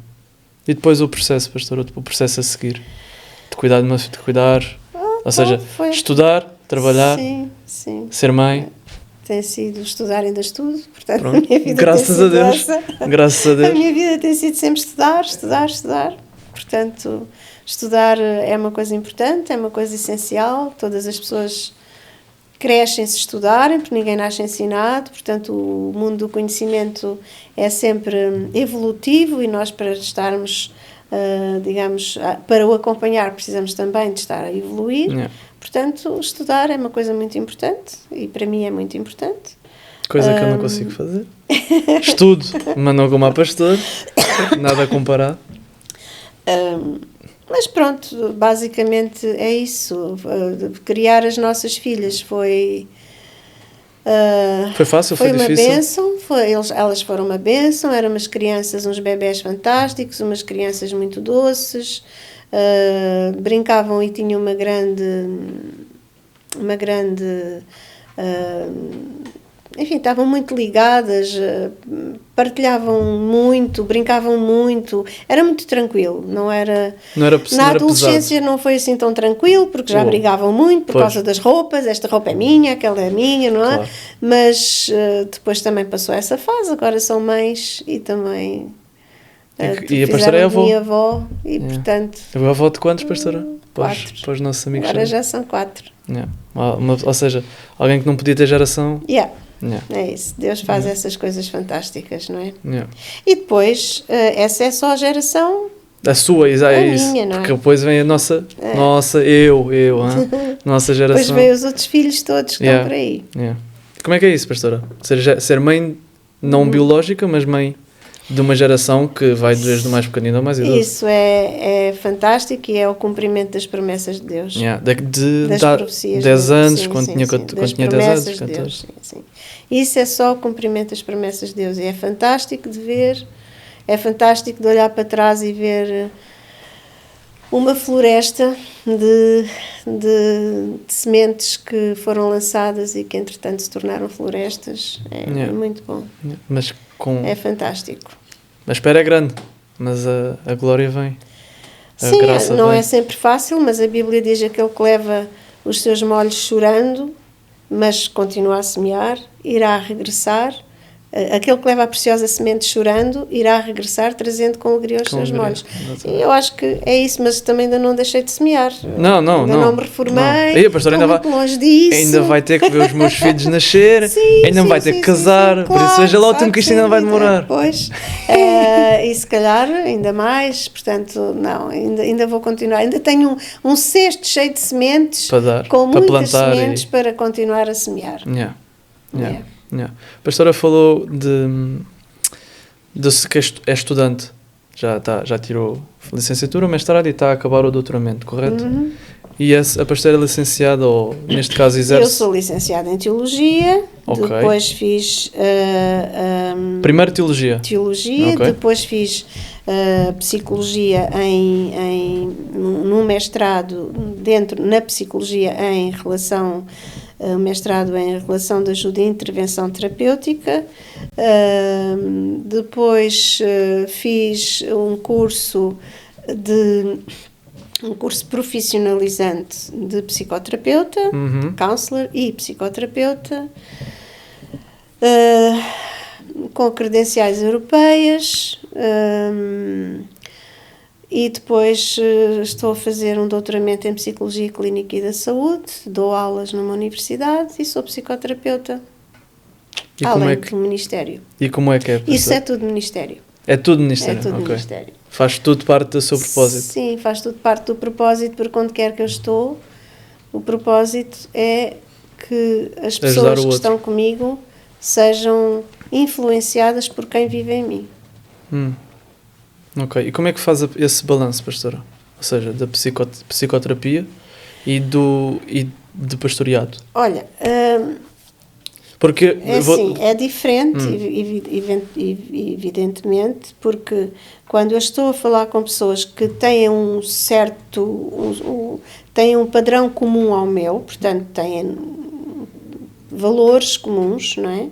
Speaker 2: E depois o processo, pastora, o processo a seguir? De cuidar, ou seja, estudar, trabalhar, ser mãe.
Speaker 1: Tem sido estudar, ainda estudo, portanto
Speaker 2: Pronto.
Speaker 1: a minha vida
Speaker 2: Graças
Speaker 1: tem
Speaker 2: a
Speaker 1: sido
Speaker 2: Deus.
Speaker 1: essa.
Speaker 2: Graças a Deus.
Speaker 1: A minha vida tem sido sempre estudar. Portanto, estudar é uma coisa importante, é uma coisa essencial. Todas as pessoas crescem se estudarem, porque ninguém nasce ensinado. Portanto, o mundo do conhecimento é sempre evolutivo e nós, para estarmos, digamos, para o acompanhar, precisamos também de estar a evoluir.
Speaker 2: Yeah.
Speaker 1: Portanto, estudar é uma coisa muito importante e para mim é muito importante.
Speaker 2: Coisa que eu não consigo fazer. Estudo, mas não como a pastor. Nada a comparar.
Speaker 1: Mas pronto, basicamente é isso. Criar as nossas filhas foi
Speaker 2: fácil, foi
Speaker 1: uma
Speaker 2: difícil?
Speaker 1: bênção, elas foram uma bênção, eram umas crianças, uns bebés fantásticos, umas crianças muito doces, brincavam e tinham uma grande enfim, estavam muito ligadas, partilhavam muito, brincavam muito, era muito tranquilo, não era na adolescência não foi assim tão tranquilo, porque já brigavam muito por causa das roupas, esta roupa é minha, aquela é minha, não é? Claro. Mas depois também passou essa fase, agora são mães e também
Speaker 2: e a pastora é a avó?
Speaker 1: Minha avó e portanto...
Speaker 2: A avó de quantos, pastora?
Speaker 1: 4.
Speaker 2: Para os nossos amigos.
Speaker 1: Agora já são 4.
Speaker 2: Ou seja, alguém que não podia ter geração...
Speaker 1: É isso, Deus faz essas coisas fantásticas, não é? E depois, essa é só a geração...
Speaker 2: A sua, é isso.
Speaker 1: Minha, não é?
Speaker 2: Porque depois vem a nossa nossa geração.
Speaker 1: Depois vem os outros filhos todos que estão por aí.
Speaker 2: Como é que é isso, pastora? Ser mãe não biológica, mas mãe de uma geração que vai desde o mais pequenino ao mais idoso.
Speaker 1: Isso é fantástico e é o cumprimento das promessas de Deus.
Speaker 2: Das
Speaker 1: profecias.
Speaker 2: 10 anos, quando tinha 10 anos.
Speaker 1: De Deus, sim. Isso é só o cumprimento das promessas de Deus. E é fantástico de ver, é fantástico de olhar para trás e ver uma floresta de sementes que foram lançadas e que entretanto se tornaram florestas. É muito bom.
Speaker 2: Mas
Speaker 1: é fantástico.
Speaker 2: A espera é grande, mas a glória vem.
Speaker 1: Sim, não é sempre fácil, mas a Bíblia diz que aquele que leva os seus molhos chorando, mas continua a semear, irá regressar. Aquele que leva a preciosa semente chorando, irá regressar trazendo com alegria os seus molhos. E eu acho que é isso, mas também ainda não deixei de semear.
Speaker 2: Não
Speaker 1: me reformei.
Speaker 2: E a pastora
Speaker 1: longe disso.
Speaker 2: Ainda vai ter que ver os meus filhos nascer, ainda vai ter que casar, por isso veja lá o tempo que isto ainda vai demorar.
Speaker 1: Pois, e se calhar ainda mais, portanto, não, ainda vou continuar. Ainda tenho um cesto cheio de sementes, com muitas sementes para continuar a semear. A
Speaker 2: pastora falou de que é estudante, já tirou licenciatura, mestrado e está a acabar o doutoramento, correto? E a pastora é licenciada, ou neste caso exerce...
Speaker 1: Eu sou licenciada em Teologia, depois fiz...
Speaker 2: Primeiro Teologia,
Speaker 1: depois fiz Psicologia num mestrado na Psicologia em relação... mestrado em Relação de Ajuda e Intervenção Terapêutica, depois fiz um curso profissionalizante de psicoterapeuta, counselor e psicoterapeuta, com credenciais europeias, e depois estou a fazer um doutoramento em Psicologia Clínica e da Saúde, dou aulas numa universidade e sou psicoterapeuta.
Speaker 2: E como
Speaker 1: além
Speaker 2: é que,
Speaker 1: do ministério.
Speaker 2: e como é que é?
Speaker 1: Isso é tudo ministério.
Speaker 2: É tudo ministério?
Speaker 1: É tudo
Speaker 2: Ok.
Speaker 1: ministério.
Speaker 2: Faz tudo parte do seu propósito?
Speaker 1: Sim, faz tudo parte do propósito, porque onde quer que eu estou, o propósito é que as
Speaker 2: Ajudar o
Speaker 1: pessoas que
Speaker 2: outro.
Speaker 1: estão comigo sejam influenciadas por quem vive em mim.
Speaker 2: Ok. E como é que faz esse balanço, pastora? Ou seja, da psicoterapia e de pastoreado?
Speaker 1: Olha,
Speaker 2: Porque
Speaker 1: é assim, é diferente, evidentemente, porque quando eu estou a falar com pessoas que têm um certo, têm um padrão comum ao meu, portanto têm valores comuns, não é?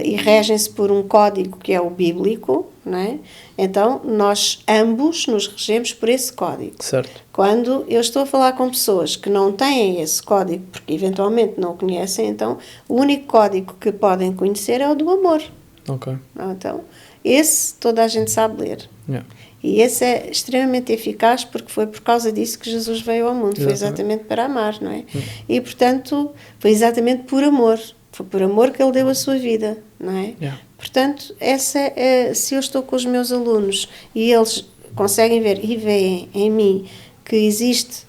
Speaker 1: E regem-se por um código que é o bíblico, não é? Então nós ambos nos regemos por esse código.
Speaker 2: Certo.
Speaker 1: Quando eu estou a falar com pessoas que não têm esse código, porque eventualmente não o conhecem, então o único código que podem conhecer é o do amor.
Speaker 2: Ok.
Speaker 1: Então, esse toda a gente sabe ler.
Speaker 2: Yeah.
Speaker 1: E esse é extremamente eficaz porque foi por causa disso que Jesus veio ao mundo. Foi exatamente para amar, não é? E, portanto, foi exatamente por amor. Foi por amor que ele deu a sua vida, não é?
Speaker 2: Yeah.
Speaker 1: Portanto, se eu estou com os meus alunos e eles conseguem ver e veem em mim que existe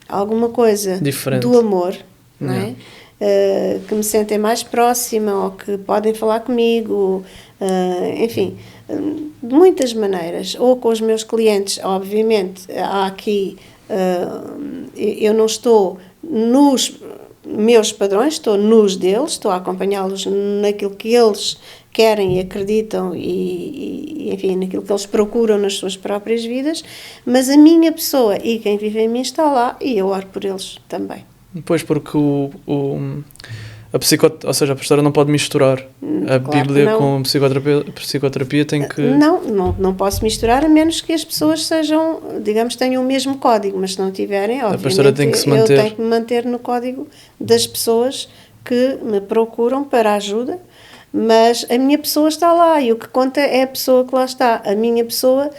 Speaker 1: alguma coisa
Speaker 2: Diferente.
Speaker 1: do amor, não é?
Speaker 2: Yeah.
Speaker 1: Que me sentem mais próxima ou que podem falar comigo, enfim, de muitas maneiras. Ou com os meus clientes, obviamente, há aqui, eu não estou nos meus padrões, estou nos deles, estou a acompanhá-los naquilo que eles querem e acreditam e, enfim, naquilo que eles procuram nas suas próprias vidas, mas a minha pessoa e quem vive em mim está lá e eu oro por eles também.
Speaker 2: Pois, porque ou seja, a pastora não pode misturar a
Speaker 1: Claro
Speaker 2: Bíblia
Speaker 1: que não.
Speaker 2: com a psicoterapia, tem que...
Speaker 1: Não posso misturar, a menos que as pessoas sejam, digamos, tenham o mesmo código, mas se não tiverem, obviamente,
Speaker 2: pastora tem que se manter.
Speaker 1: eu tenho que me manter no código das pessoas que me procuram para ajuda, mas a minha pessoa está lá e o que conta é a pessoa que lá está, a minha pessoa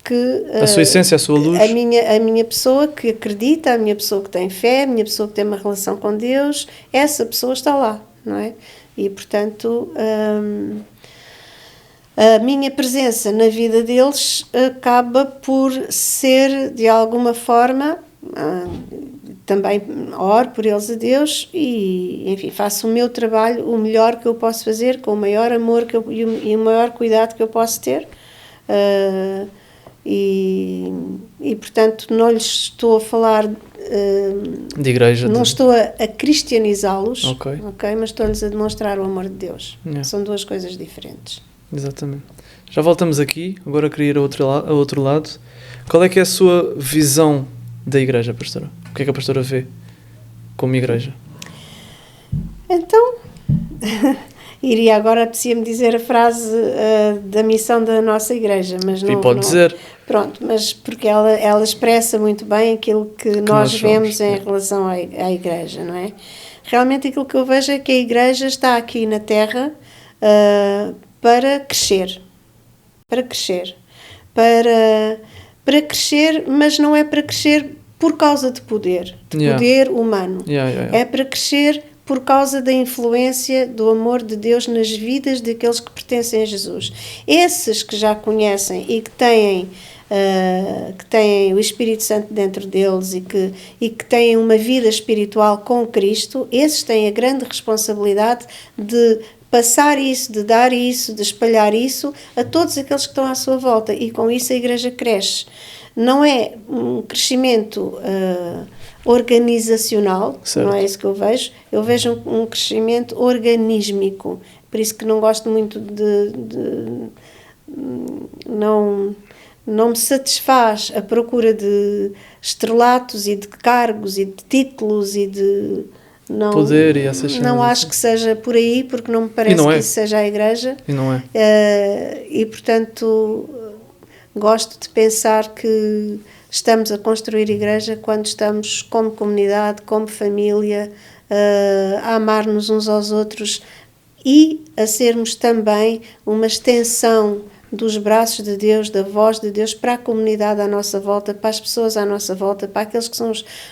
Speaker 1: que...
Speaker 2: A sua essência, a sua luz.
Speaker 1: A minha pessoa que acredita, a minha pessoa que tem fé, a minha pessoa que tem uma relação com Deus, essa pessoa está lá, não é? E, portanto, a minha presença na vida deles acaba por ser, de alguma forma, também oro por eles a Deus e, enfim, faço o meu trabalho o melhor que eu posso fazer, com o maior amor e o maior cuidado que eu posso ter. E portanto não lhes estou a falar
Speaker 2: de igreja,
Speaker 1: não estou a cristianizá-los,
Speaker 2: Ok.
Speaker 1: Mas estou-lhes a demonstrar o amor de Deus.
Speaker 2: Yeah.
Speaker 1: São duas coisas diferentes.
Speaker 2: Exatamente. Já voltamos aqui, agora queria ir a outro lado. Qual é que é a sua visão da igreja, pastora? O que é que a pastora vê como igreja?
Speaker 1: Então iria agora, apetecia-me dizer a frase da missão da nossa igreja, mas não...
Speaker 2: E pode dizer.
Speaker 1: Pronto, mas porque ela expressa muito bem aquilo que nós vemos
Speaker 2: somos,
Speaker 1: em relação à igreja, não é? Realmente aquilo que eu vejo é que a igreja está aqui na Terra para crescer. Para crescer. Para crescer, mas não é para crescer por causa de poder. De poder humano. É para crescer por causa da influência do amor de Deus nas vidas daqueles que pertencem a Jesus. Esses que já conhecem e que têm o Espírito Santo dentro deles e que têm uma vida espiritual com Cristo, esses têm a grande responsabilidade de passar isso, de dar isso, de espalhar isso a todos aqueles que estão à sua volta, e com isso a igreja cresce. Não é um crescimento organizacional, certo. Não é isso que eu vejo um crescimento organísmico, por isso que não gosto muito não me satisfaz a procura de estrelatos e de cargos e de títulos e de
Speaker 2: poder e essas coisas.
Speaker 1: Não acho que seja por aí, porque não me parece que isso seja a igreja.
Speaker 2: E não é.
Speaker 1: E portanto gosto de pensar que estamos a construir igreja quando estamos como comunidade, como família, a amar-nos uns aos outros e a sermos também uma extensão dos braços de Deus, da voz de Deus para a comunidade à nossa volta, para as pessoas à nossa volta, para aqueles que são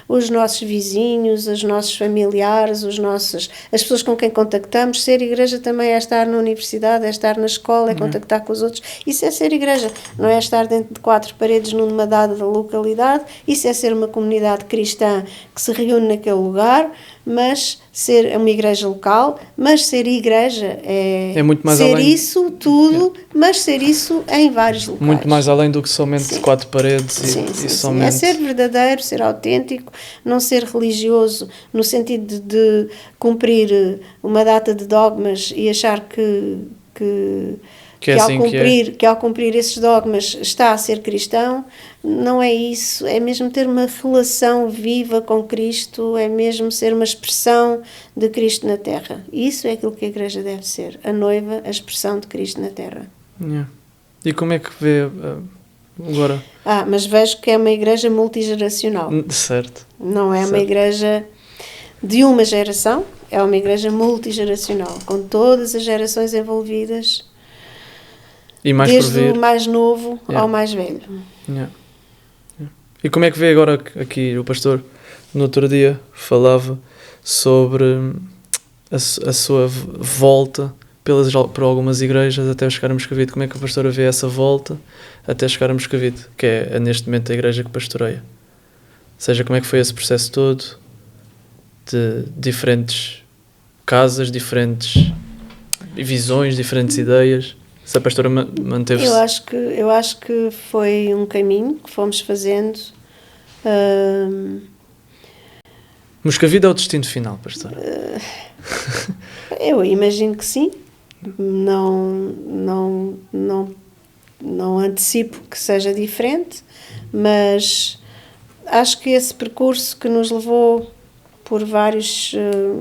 Speaker 1: os nossos vizinhos, os nossos familiares, as pessoas com quem contactamos. Ser igreja também é estar na universidade, é estar na escola, é contactar com os outros. Isso é ser igreja, não é estar dentro de 4 paredes numa dada localidade. Isso é ser uma comunidade cristã que se reúne naquele lugar, mas ser uma igreja local, mas ser igreja é
Speaker 2: muito mais
Speaker 1: ser
Speaker 2: além...
Speaker 1: isso tudo, mas ser isso em vários locais.
Speaker 2: Muito mais além do que somente 4 paredes e somente...
Speaker 1: É ser verdadeiro, ser autêntico, não ser religioso no sentido de cumprir uma data de dogmas e achar que ao cumprir esses dogmas está a ser cristão. Não é isso, é mesmo ter uma relação viva com Cristo, é mesmo ser uma expressão de Cristo na Terra. Isso é aquilo que a igreja deve ser, a noiva, a expressão de Cristo na Terra.
Speaker 2: E como é que vê agora?
Speaker 1: Mas vejo que é uma igreja multigeracional.
Speaker 2: Certo.
Speaker 1: Não é uma igreja de uma geração, é uma igreja multigeracional, com todas as gerações envolvidas,
Speaker 2: e mais
Speaker 1: desde o mais novo ao mais velho.
Speaker 2: E como é que vê agora aqui o pastor, no outro dia, falava sobre a sua volta por algumas igrejas até chegar a Moscavide. Como é que a pastora vê essa volta até chegar a Moscavide, que é neste momento a igreja que pastoreia? Ou seja, como é que foi esse processo todo de diferentes casas, diferentes visões, diferentes ideias? Se a pastora manteve-se...
Speaker 1: Eu acho que foi um caminho que fomos fazendo.
Speaker 2: Moscavide é o destino final, pastora?
Speaker 1: Eu imagino que sim. Não antecipo que seja diferente, mas acho que esse percurso que nos levou por vários,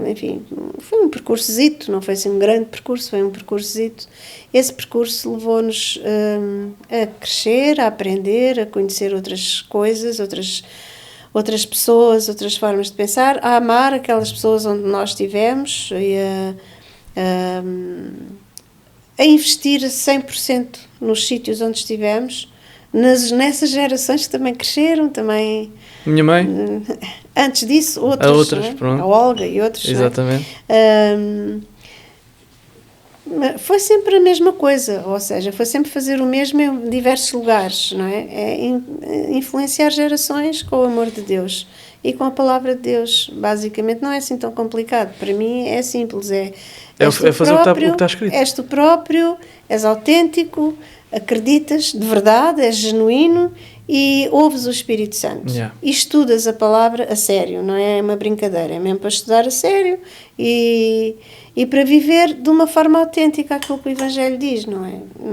Speaker 1: enfim, foi um percursozito, não foi assim um grande percurso, foi um percursozito. Esse percurso levou-nos a crescer, a aprender, a conhecer outras coisas, outras pessoas, outras formas de pensar, a amar aquelas pessoas onde nós estivemos e a investir 100% nos sítios onde estivemos, nessas gerações que também cresceram, também...
Speaker 2: Minha mãe?
Speaker 1: Antes disso, outras,
Speaker 2: pronto.
Speaker 1: A Olga e outros.
Speaker 2: Exatamente.
Speaker 1: Foi sempre a mesma coisa, ou seja, foi sempre fazer o mesmo em diversos lugares, não é? É influenciar gerações com o amor de Deus e com a palavra de Deus. Basicamente não é assim tão complicado. Para mim é simples, é
Speaker 2: fazer o que está escrito.
Speaker 1: És tu próprio, és autêntico, acreditas de verdade, és genuíno e ouves o Espírito Santo. E estudas a palavra a sério, não é uma brincadeira, é mesmo para estudar a sério e para viver de uma forma autêntica aquilo que o Evangelho diz, não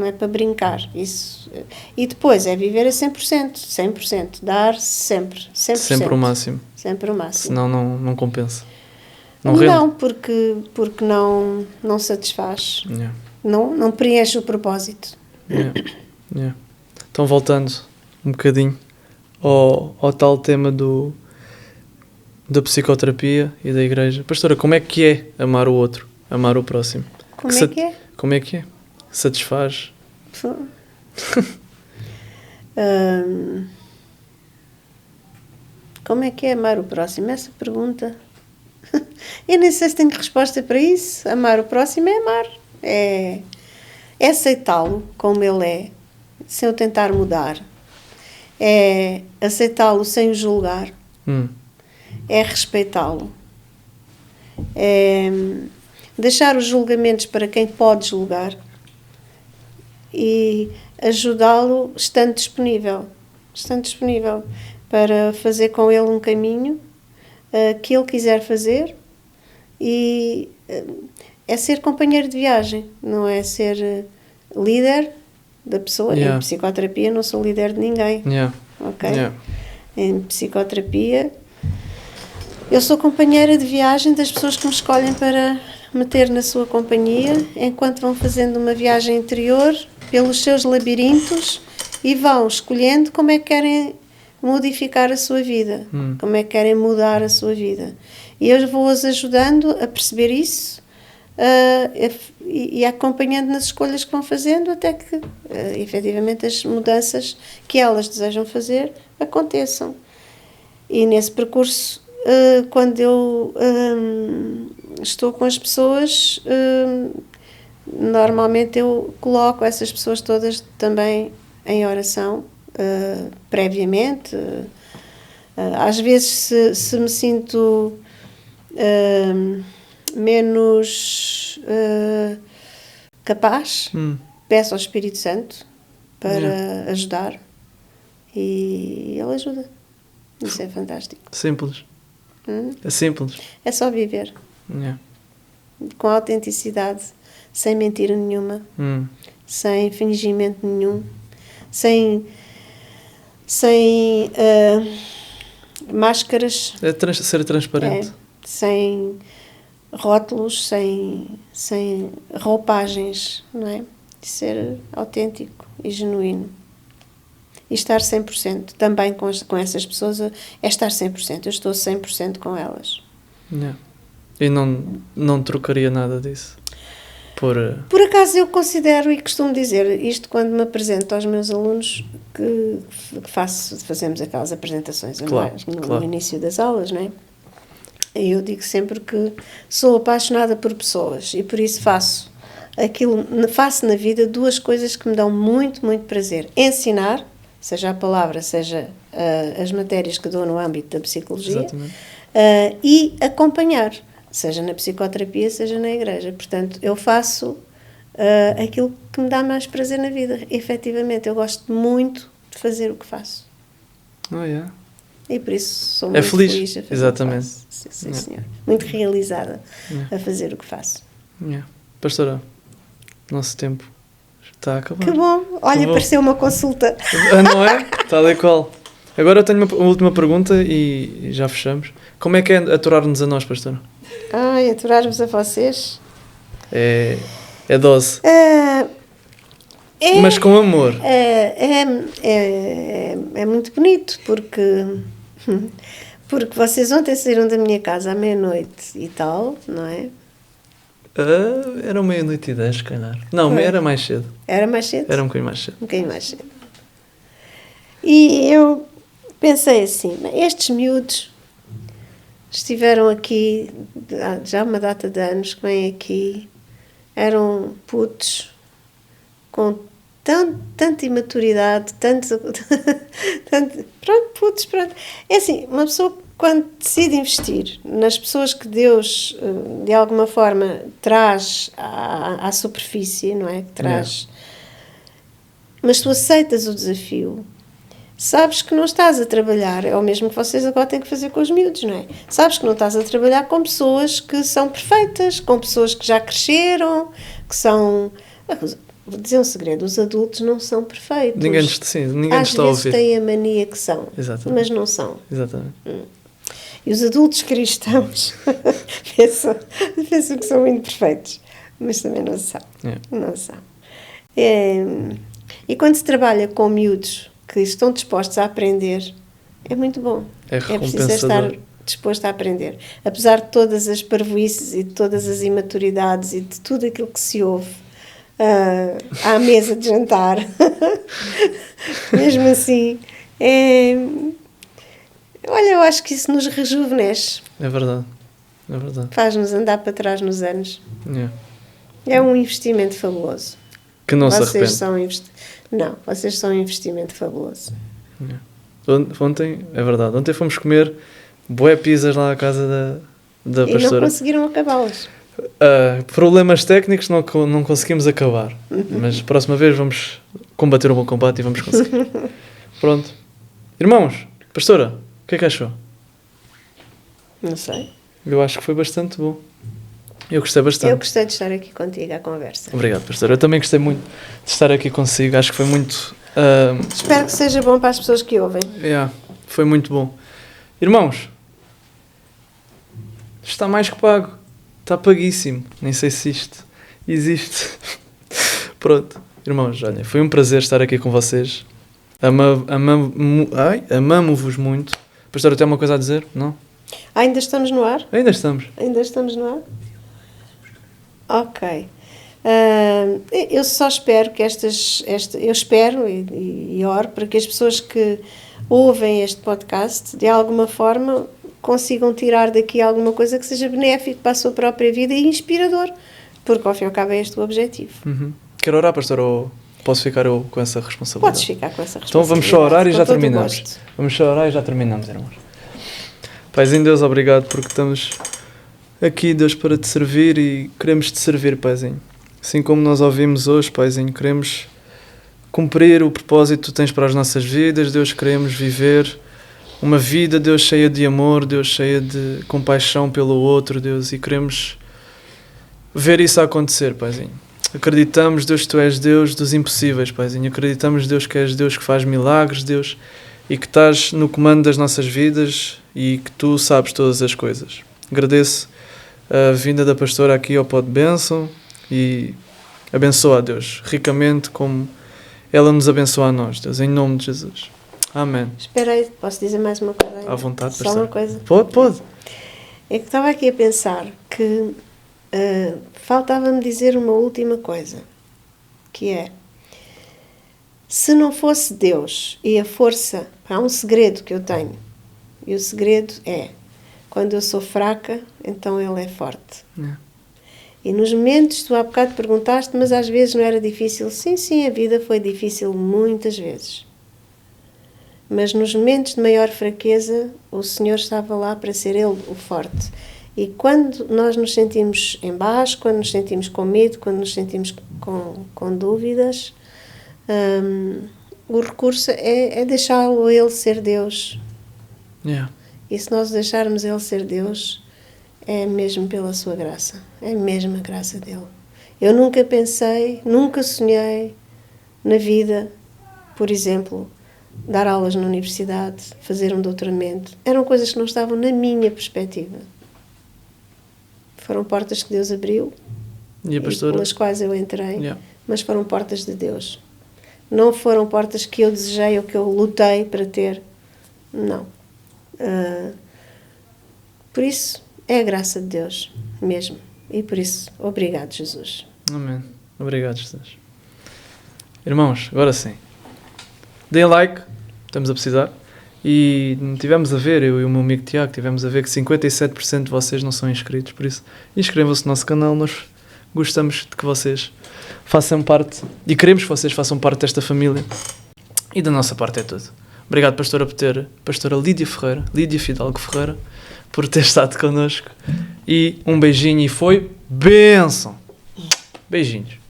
Speaker 1: é para brincar. Isso. E depois é viver a 100%, dar sempre 100%.
Speaker 2: Sempre o máximo.
Speaker 1: Sempre o máximo.
Speaker 2: Senão não compensa.
Speaker 1: Não, porque não satisfaz. Não preenche o propósito.
Speaker 2: Então, voltando um bocadinho ao tal tema da psicoterapia e da igreja. Pastora, como é que é amar o outro? Amar o próximo?
Speaker 1: Como é que é?
Speaker 2: Como é que é? Satisfaz?
Speaker 1: Como é que é amar o próximo? Essa pergunta... Eu nem sei se tenho resposta para isso. Amar o próximo é amar. É aceitá-lo como ele é, sem o tentar mudar. É aceitá-lo sem o julgar. É respeitá-lo. É deixar os julgamentos para quem pode julgar e ajudá-lo estando disponível para fazer com ele um caminho que ele quiser fazer. E é ser companheiro de viagem, não é ser líder da pessoa. Em psicoterapia não sou líder de ninguém. Okay? Em psicoterapia eu sou companheira de viagem das pessoas que me escolhem para meter na sua companhia enquanto vão fazendo uma viagem interior pelos seus labirintos e vão escolhendo como é que querem modificar a sua vida, como é que querem mudar a sua vida. E eu vou-as ajudando a perceber isso, e acompanhando nas escolhas que vão fazendo até que, efetivamente, as mudanças que elas desejam fazer aconteçam. E nesse percurso, quando eu estou com as pessoas, normalmente eu coloco essas pessoas todas também em oração, previamente. Às vezes, se me sinto menos capaz, peço ao Espírito Santo para ajudar, e ele ajuda. Isso é fantástico.
Speaker 2: Simples. É simples.
Speaker 1: É só viver com autenticidade, sem mentira nenhuma, sem fingimento nenhum, sem máscaras.
Speaker 2: É ser transparente.
Speaker 1: Sem rótulos, sem roupagens, não é? De ser autêntico e genuíno. E estar 100%. Também com essas pessoas é estar 100%. Eu estou 100% com elas.
Speaker 2: E não trocaria nada disso?
Speaker 1: Por acaso eu considero e costumo dizer isto quando me apresento aos meus alunos, que fazemos aquelas apresentações no início das aulas, não é? E eu digo sempre que sou apaixonada por pessoas e por isso faço na vida duas coisas que me dão muito, muito prazer. Ensinar, seja a palavra, seja as matérias que dou no âmbito da psicologia, e acompanhar, seja na psicoterapia, seja na igreja. Portanto, eu faço aquilo que me dá mais prazer na vida. Efetivamente, eu gosto muito de fazer o que faço. E por isso sou muito feliz a fazer.
Speaker 2: Exatamente.
Speaker 1: O que faço. Sim, senhor. Muito realizada a fazer o que faço.
Speaker 2: Pastora, nosso tempo está a acabar.
Speaker 1: Que bom! Olha, pareceu uma consulta.
Speaker 2: Não é? Tal e qual. Agora eu tenho uma última pergunta e já fechamos. Como é que é aturar-nos a nós, pastora?
Speaker 1: Aturar-vos a vocês?
Speaker 2: É dose. Mas com amor.
Speaker 1: É muito bonito, porque vocês ontem saíram da minha casa à meia-noite e tal, não é?
Speaker 2: Era 00:10, se calhar. Não, era mais cedo.
Speaker 1: Era mais cedo?
Speaker 2: Era um bocadinho mais cedo.
Speaker 1: Um bocadinho mais cedo. E eu pensei assim, estes miúdos estiveram aqui já há uma data de anos que vêm aqui, eram putos com tanta imaturidade, putos. É assim, uma pessoa quando decide investir nas pessoas que Deus de alguma forma traz à superfície, não é? Que traz. Mas tu aceitas o desafio, sabes que não estás a trabalhar, é o mesmo que vocês agora têm que fazer com os miúdos, não é? Sabes que não estás a trabalhar com pessoas que são perfeitas, com pessoas que já cresceram, que são... Vou dizer um segredo, os adultos não são perfeitos.
Speaker 2: Ninguém está a ouvir. Às vezes
Speaker 1: têm a mania que são, mas não são.
Speaker 2: Exatamente.
Speaker 1: E os adultos cristãos pensam que são muito perfeitos, mas também não são. Não são. E quando se trabalha com miúdos que estão dispostos a aprender, é muito bom.
Speaker 2: É
Speaker 1: preciso estar disposto a aprender. Apesar de todas as parvoíces e de todas as imaturidades e de tudo aquilo que se ouve à mesa de jantar, mesmo assim, olha, eu acho que isso nos rejuvenesce.
Speaker 2: É verdade.
Speaker 1: Faz-nos andar para trás nos anos. É um investimento fabuloso.
Speaker 2: Que não se arrepende.
Speaker 1: Vocês são um investimento fabuloso.
Speaker 2: Ontem, é verdade, ontem fomos comer bué pizzas lá à casa da pastora.
Speaker 1: E não conseguiram acabá-las.
Speaker 2: Problemas técnicos não conseguimos acabar. Mas próxima vez vamos combater um bom combate e vamos conseguir. Pronto. Irmãos, pastora, o que é que achou?
Speaker 1: Não sei.
Speaker 2: Eu acho que foi bastante bom. Eu gostei bastante.
Speaker 1: Eu gostei de estar aqui contigo à conversa.
Speaker 2: Obrigado, pastora. Eu também gostei muito de estar aqui consigo. Acho que foi muito...
Speaker 1: Espero que seja bom para as pessoas que ouvem.
Speaker 2: Foi muito bom. Irmãos, está mais que pago. Está paguíssimo. Nem sei se isto existe. Pronto. Irmãos, olha, foi um prazer estar aqui com vocês. Amamo-vos muito. Pastora, tem alguma coisa a dizer? Não?
Speaker 1: Ainda estamos no ar?
Speaker 2: Ainda estamos.
Speaker 1: Ainda estamos no ar? Ok. Eu só espero que eu espero e oro para que as pessoas que ouvem este podcast, de alguma forma, consigam tirar daqui alguma coisa que seja benéfico para a sua própria vida e inspirador, porque ao fim e ao cabo é este o objetivo.
Speaker 2: Quero orar, pastor, ou posso ficar eu com essa responsabilidade?
Speaker 1: Podes ficar com essa responsabilidade.
Speaker 2: Então vamos só orar e já terminamos.
Speaker 1: Gosto.
Speaker 2: Vamos só orar e já terminamos, irmãos. Paizinho, Deus, obrigado porque estamos aqui, Deus, para te servir e queremos te servir, Paizinho. Assim como nós ouvimos hoje, Paizinho, queremos cumprir o propósito que tu tens para as nossas vidas, Deus, queremos viver uma vida, Deus, cheia de amor, Deus, cheia de compaixão pelo outro, Deus, e queremos ver isso acontecer, Paizinho. Acreditamos, Deus, que tu és Deus dos impossíveis, Paizinho. Acreditamos, Deus, que és Deus que faz milagres, Deus, e que estás no comando das nossas vidas e que tu sabes todas as coisas. Agradeço a vinda da pastora aqui ao Pod Bênção e abençoa a Deus ricamente como ela nos abençoa a nós, Deus, em nome de Jesus. Amém.
Speaker 1: Espera aí, posso dizer mais uma coisa?
Speaker 2: À vontade,
Speaker 1: só uma coisa.
Speaker 2: Pode.
Speaker 1: É que estava aqui a pensar que faltava-me dizer uma última coisa, que é, se não fosse Deus e a força, há um segredo que eu tenho, e o segredo é, quando eu sou fraca, então Ele é forte. E nos momentos, tu há bocado perguntaste, mas às vezes não era difícil. Sim, a vida foi difícil muitas vezes. Mas nos momentos de maior fraqueza, o Senhor estava lá para ser Ele o forte. E quando nós nos sentimos em baixo, quando nos sentimos com medo, quando nos sentimos com dúvidas, o recurso é deixá-lo Ele ser Deus. E se nós deixarmos Ele ser Deus, é mesmo pela sua graça. É mesmo a graça dEle. Eu nunca pensei, nunca sonhei na vida, por exemplo, dar aulas na universidade, fazer um doutoramento. Eram coisas que não estavam na minha perspectiva. Foram portas que Deus abriu e pelas quais eu entrei, mas foram portas de Deus. Não foram portas que eu desejei ou que eu lutei para ter. Não. Por isso, é a graça de Deus mesmo. E por isso, obrigado, Jesus.
Speaker 2: Amém. Obrigado, Jesus. Irmãos, agora sim. Deem like, estamos a precisar. E tivemos a ver, eu e o meu amigo Tiago, tivemos a ver que 57% de vocês não são inscritos, por isso inscrevam-se no nosso canal, nós gostamos de que vocês façam parte, e queremos que vocês façam parte desta família, e da nossa parte é tudo. Obrigado, pastora Lídia Fidalgo Ferreira, por ter estado connosco, e um beijinho, e foi bênção. Beijinhos.